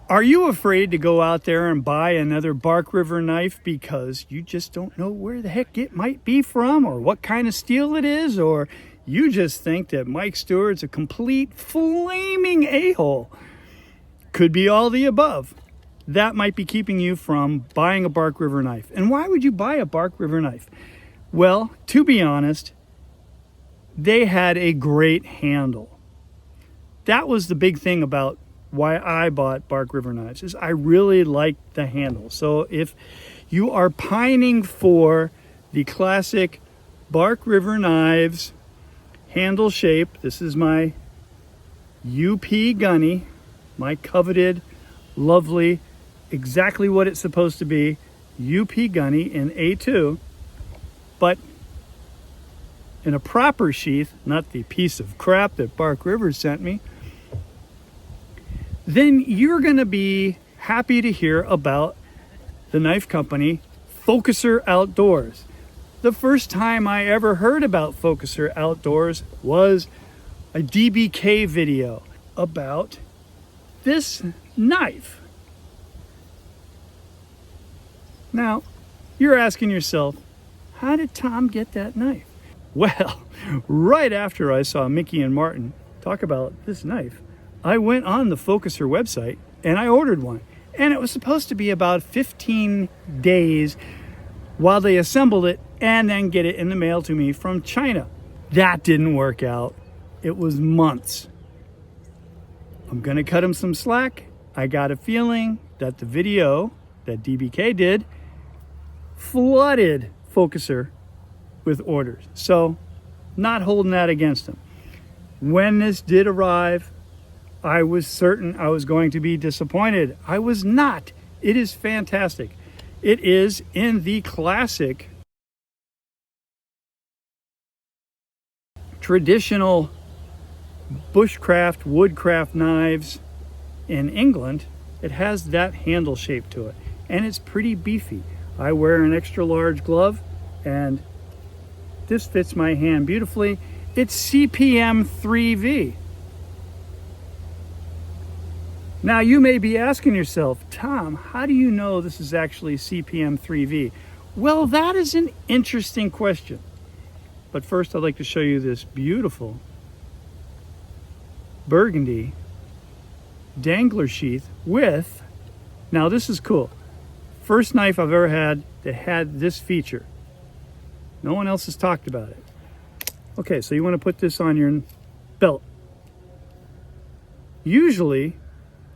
Are you afraid to go out there and buy another Bark River knife because you just don't know where the heck it might be from or what kind of steel it is, or you just think that Mike Stewart's a complete flaming a-hole? Could be all the above. That might be keeping you from buying a Bark River knife. And why would you buy a Bark River knife? Well, to be honest, they had a great handle. That was the big thing about why I bought Bark River knives, is I really liked the handle. So if you are pining for the classic Bark River knives handle shape, this is my UP Gunny, my coveted, lovely, exactly what it's supposed to be, UP Gunny in A2, but in a proper sheath, not the piece of crap that Bark River sent me, then you're going to be happy to hear about the knife company Focuser Outdoors. The first time I ever heard about Focuser Outdoors was a DBK video about this knife. Now, you're asking yourself, how did Tom get that knife? Well, right after I saw Mickey and Martin talk about this knife, I went on the Focuser website and I ordered one. And it was supposed to be about 15 days while they assembled it and then get it in the mail to me from China. That didn't work out. It was months. I'm gonna cut him some slack. I got a feeling that the video that DBK did flooded Focuser with orders. So, not holding that against him. When this did arrive, I was certain I was going to be disappointed. I was not. It is fantastic. It is in the classic traditional bushcraft, woodcraft knives in England. It has that handle shape to it, and it's pretty beefy. I wear an extra large glove, and this fits my hand beautifully. It's CPM 3V. Now you may be asking yourself, Tom, how do you know this is actually CPM 3V? Well, that is an interesting question. But first I'd like to show you this beautiful burgundy dangler sheath with, now this is cool. First knife I've ever had that had this feature. No one else has talked about it. Okay, so you want to put this on your belt. Usually,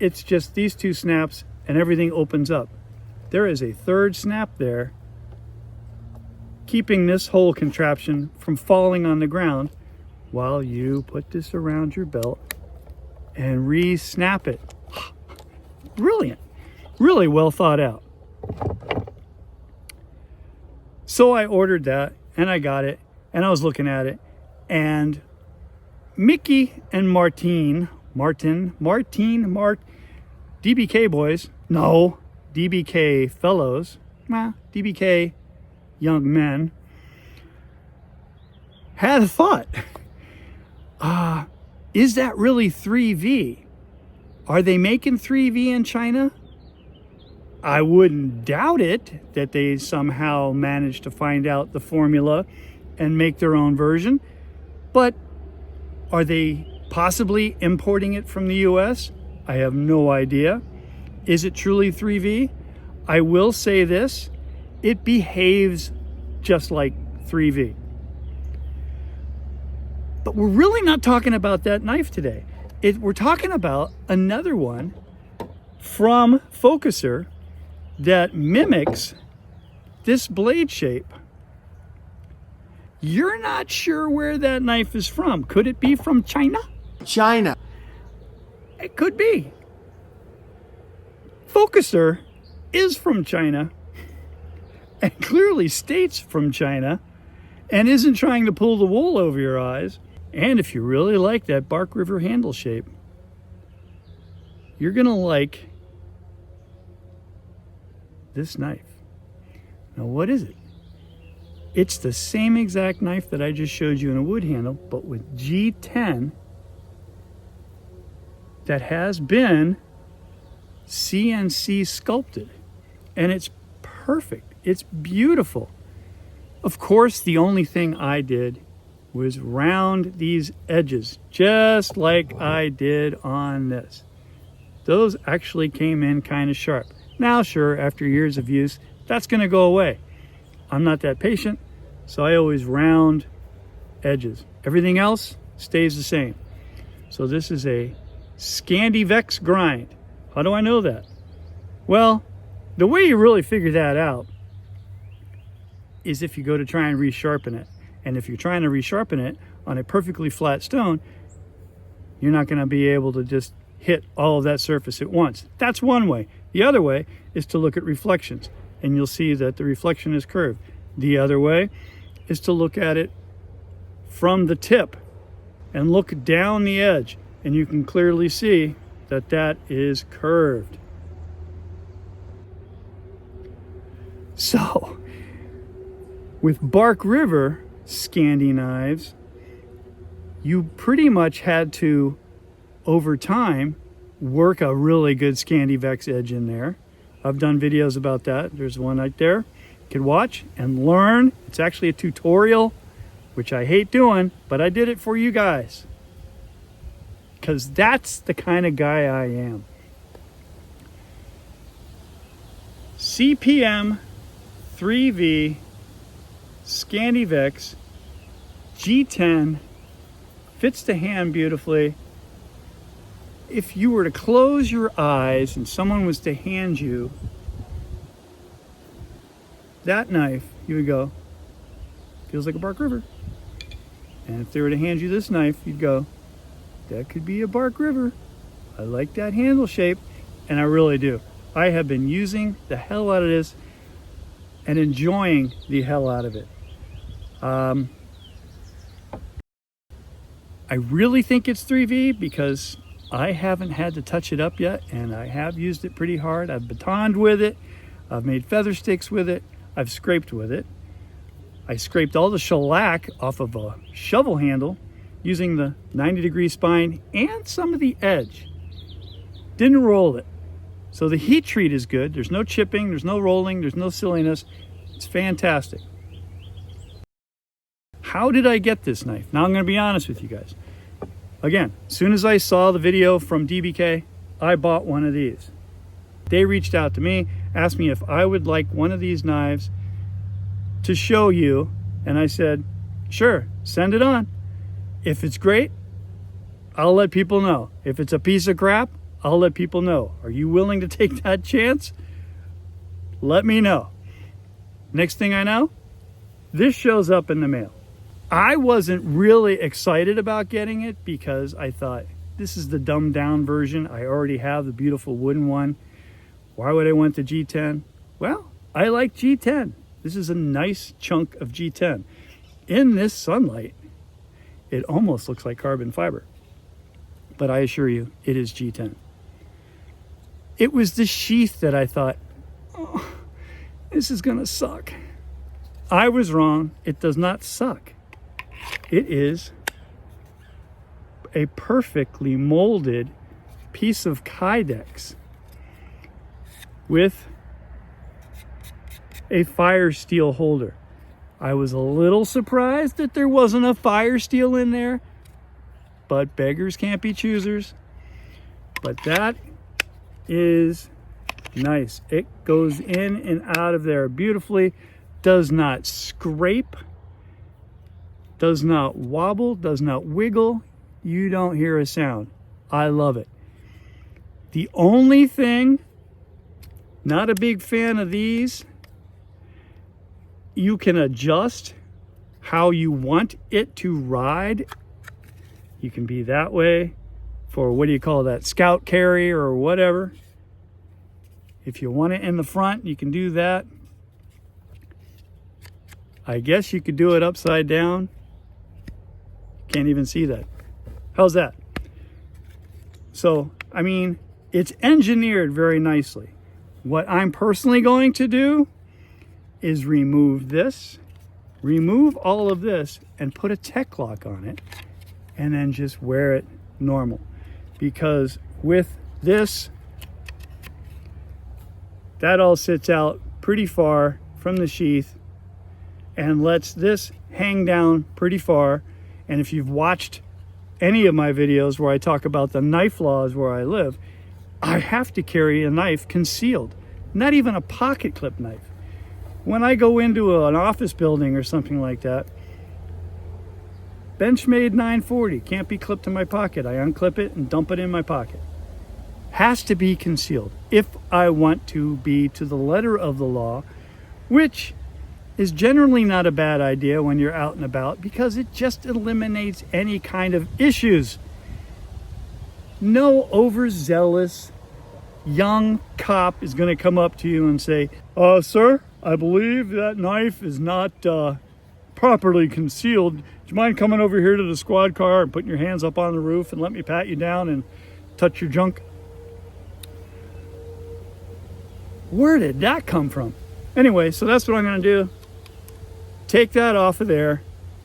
it's just these two snaps and everything opens up. There is a third snap there, keeping this whole contraption from falling on the ground while you put this around your belt and re-snap it. Brilliant. Really well thought out. So I ordered that and I got it and I was looking at it, and Mickey and Martin, DBK boys, no, DBK fellows, DBK young men, had a thought. Is that really 3V? Are they making 3V in China? I wouldn't doubt it that they somehow managed to find out the formula and make their own version, but are they possibly importing it from the US? I have no idea. Is it truly 3V? I will say this, it behaves just like 3V. But we're really not talking about that knife today. We're talking about another one from Focuser that mimics this blade shape. You're not sure where that knife is from. Could it be from China? China. It could be. Focuser is from China and clearly states from China and isn't trying to pull the wool over your eyes. And if you really like that Bark River handle shape, you're gonna like this knife. Now what is it? It's the same exact knife that I just showed you in a wood handle, but with G10 that has been CNC sculpted, and it's perfect. It's beautiful. Of course, the only thing I did was round these edges, just like I did on this. Those actually came in kind of sharp. Now, sure, after years of use, that's going to go away. I'm not that patient, so I always round edges. Everything else stays the same. So this is a Scandi-Vex grind. How do I know that? Well, the way you really figure that out is if you go to try and resharpen it. And if you're trying to resharpen it on a perfectly flat stone, you're not going to be able to just hit all of that surface at once. That's one way. The other way is to look at reflections, and you'll see that the reflection is curved. The other way is to look at it from the tip and look down the edge, and you can clearly see that that is curved. So, with Bark River Scandi knives, you pretty much had to, over time, work a really good Scandi-Vex edge in there. I've done videos about that. There's one right there. You can watch and learn. It's actually a tutorial, which I hate doing, but I did it for you guys, because that's the kind of guy I am. CPM 3V Scandi-Vex G10 fits the hand beautifully. If you were to close your eyes and someone was to hand you that knife, you would go, feels like a Bark River. And if they were to hand you this knife, you'd go, that could be a Bark River. I like that handle shape, and I really do. I have been using the hell out of this and enjoying the hell out of it. I really think it's 3V because I haven't had to touch it up yet, and I have used it pretty hard. I've batoned with it. I've made feather sticks with it. I've scraped with it. I scraped all the shellac off of a shovel handle using the 90-degree spine and some of the edge. Didn't roll it. So the heat treat is good. There's no chipping, there's no rolling, there's no silliness. It's fantastic. How did I get this knife? Now I'm going to be honest with you guys. Again, as soon as I saw the video from DBK, I bought one of these. They reached out to me, asked me if I would like one of these knives to show you, and I said, sure, send it on. If it's great, I'll let people know. If it's a piece of crap, I'll let people know. Are you willing to take that chance? Let me know. Next thing I know, this shows up in the mail. I wasn't really excited about getting it because I thought, this is the dumbed down version. I already have the beautiful wooden one. Why would I want the G10? Well, I like G10. This is a nice chunk of G10. In this sunlight, it almost looks like carbon fiber. But I assure you, it is G10. It was the sheath that I thought, oh, this is gonna suck. I was wrong. It does not suck. It is a perfectly molded piece of Kydex with a fire steel holder. I was a little surprised that there wasn't a fire steel in there, but beggars can't be choosers. But that is nice. It goes in and out of there beautifully, does not scrape, does not wobble, does not wiggle. You don't hear a sound. I love it. The only thing, not a big fan of these, you can adjust how you want it to ride. You can be that way for, what do you call that, scout carry or whatever. If you want it in the front, you can do that. I guess you could do it upside down. Can't even see that. How's that? So, I mean, it's engineered very nicely. What I'm personally going to do is remove this, remove all of this, and put a tech lock on it, and then just wear it normal. Because with this That all sits out pretty far from the sheath and lets this hang down pretty far. And if you've watched any of my videos where I talk about the knife laws where I live, I have to carry a knife concealed, not even a pocket clip knife. When I go into an office building or something like that, Benchmade 940 can't be clipped to my pocket. I unclip it and dump it in my pocket. Has to be concealed if I want to be to the letter of the law, which is generally not a bad idea when you're out and about, because it just eliminates any kind of issues. No overzealous young cop is going to come up to you and say, sir, I believe that knife is not properly concealed. Do you mind coming over here to the squad car and putting your hands up on the roof and let me pat you down and touch your junk? Where did that come from? Anyway, so that's what I'm going to do. Take that off of there.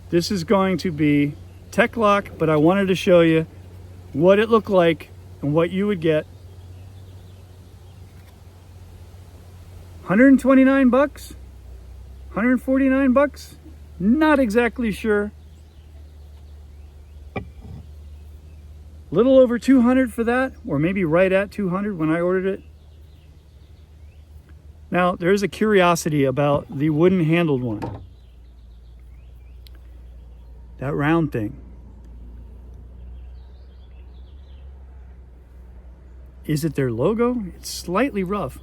This is going to be tech lock, but I wanted to show you what it looked like and what you would get. 129 bucks, 149 bucks, not exactly sure. Little over 200 for that, or maybe right at 200 when I ordered it. Now, there's a curiosity about the wooden handled one. That round thing. Is it their logo? It's slightly rough.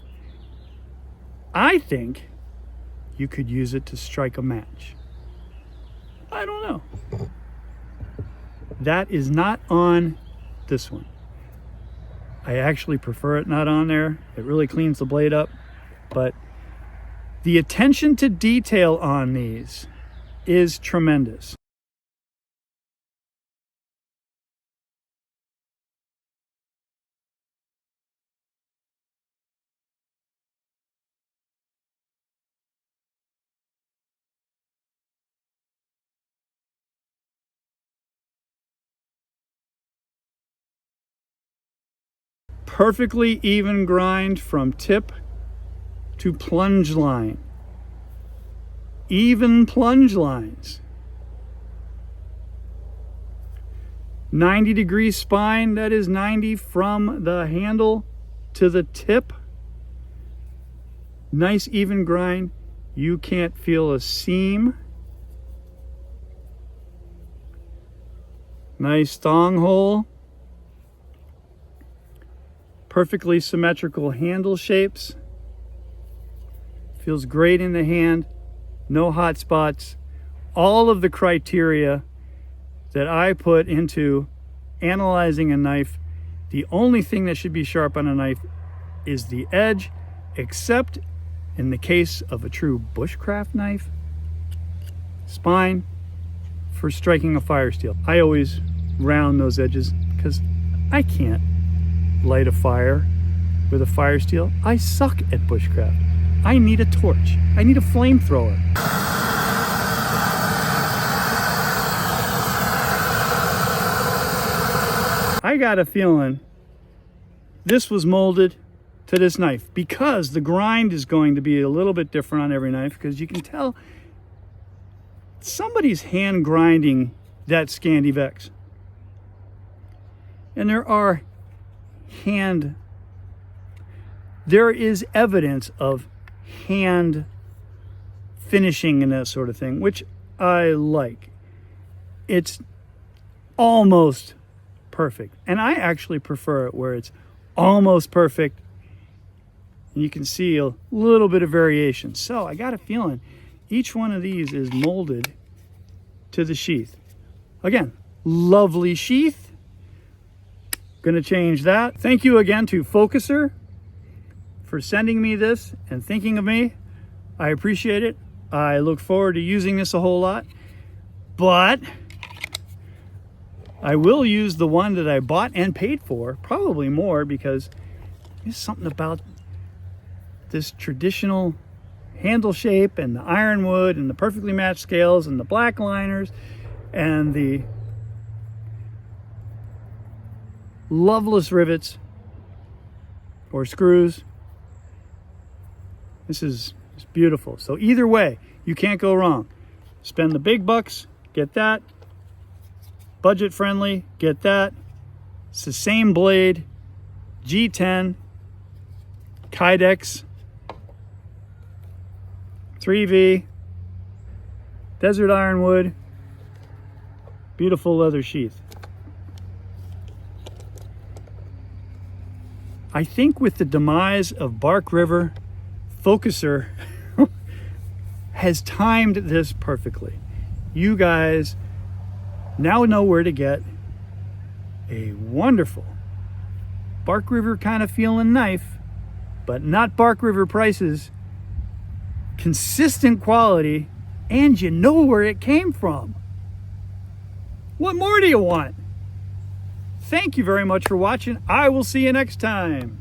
I think you could use it to strike a match. I don't know. That is not on this one. I actually prefer it not on there. It really cleans the blade up. But the attention to detail on these is tremendous. Perfectly even grind from tip to plunge line. Even plunge lines. 90-degree spine, that is 90 from the handle to the tip. Nice even grind. You can't feel a seam. Nice thong hole. Perfectly symmetrical handle shapes. Feels great in the hand. No hot spots. All of the criteria that I put into analyzing a knife. The only thing that should be sharp on a knife is the edge, except in the case of a true bushcraft knife. Spine for striking a fire steel. I always round those edges because I can't light a fire with a fire steel. I suck at bushcraft. I need a torch. I need a flamethrower. I got a feeling this was molded to this knife because the grind is going to be a little bit different on every knife, because you can tell somebody's hand grinding that Scandi-Vex. And there is evidence of hand finishing and that sort of thing, which I like. It's almost perfect. And I actually prefer it where it's almost perfect and you can see a little bit of variation. So I got a feeling each one of these is molded to the sheath. Again, lovely sheath. Gonna change that. Thank you again to Focuser for sending me this and thinking of me. I appreciate it. I look forward to using this a whole lot, but I will use the one that I bought and paid for, probably more, because there's something about this traditional handle shape and the ironwood and the perfectly matched scales and the black liners and the loveless rivets or screws. This is beautiful. So either way, you can't go wrong. Spend the big bucks, get that. Budget friendly, get that. It's the same blade, G10, Kydex, 3V, Desert Ironwood, beautiful leather sheath. I think with the demise of Bark River, Focuser has timed this perfectly. You guys now know where to get a wonderful Bark River kind of feeling knife, but not Bark River prices, consistent quality, and you know where it came from. What more do you want? Thank you very much for watching. I will see you next time.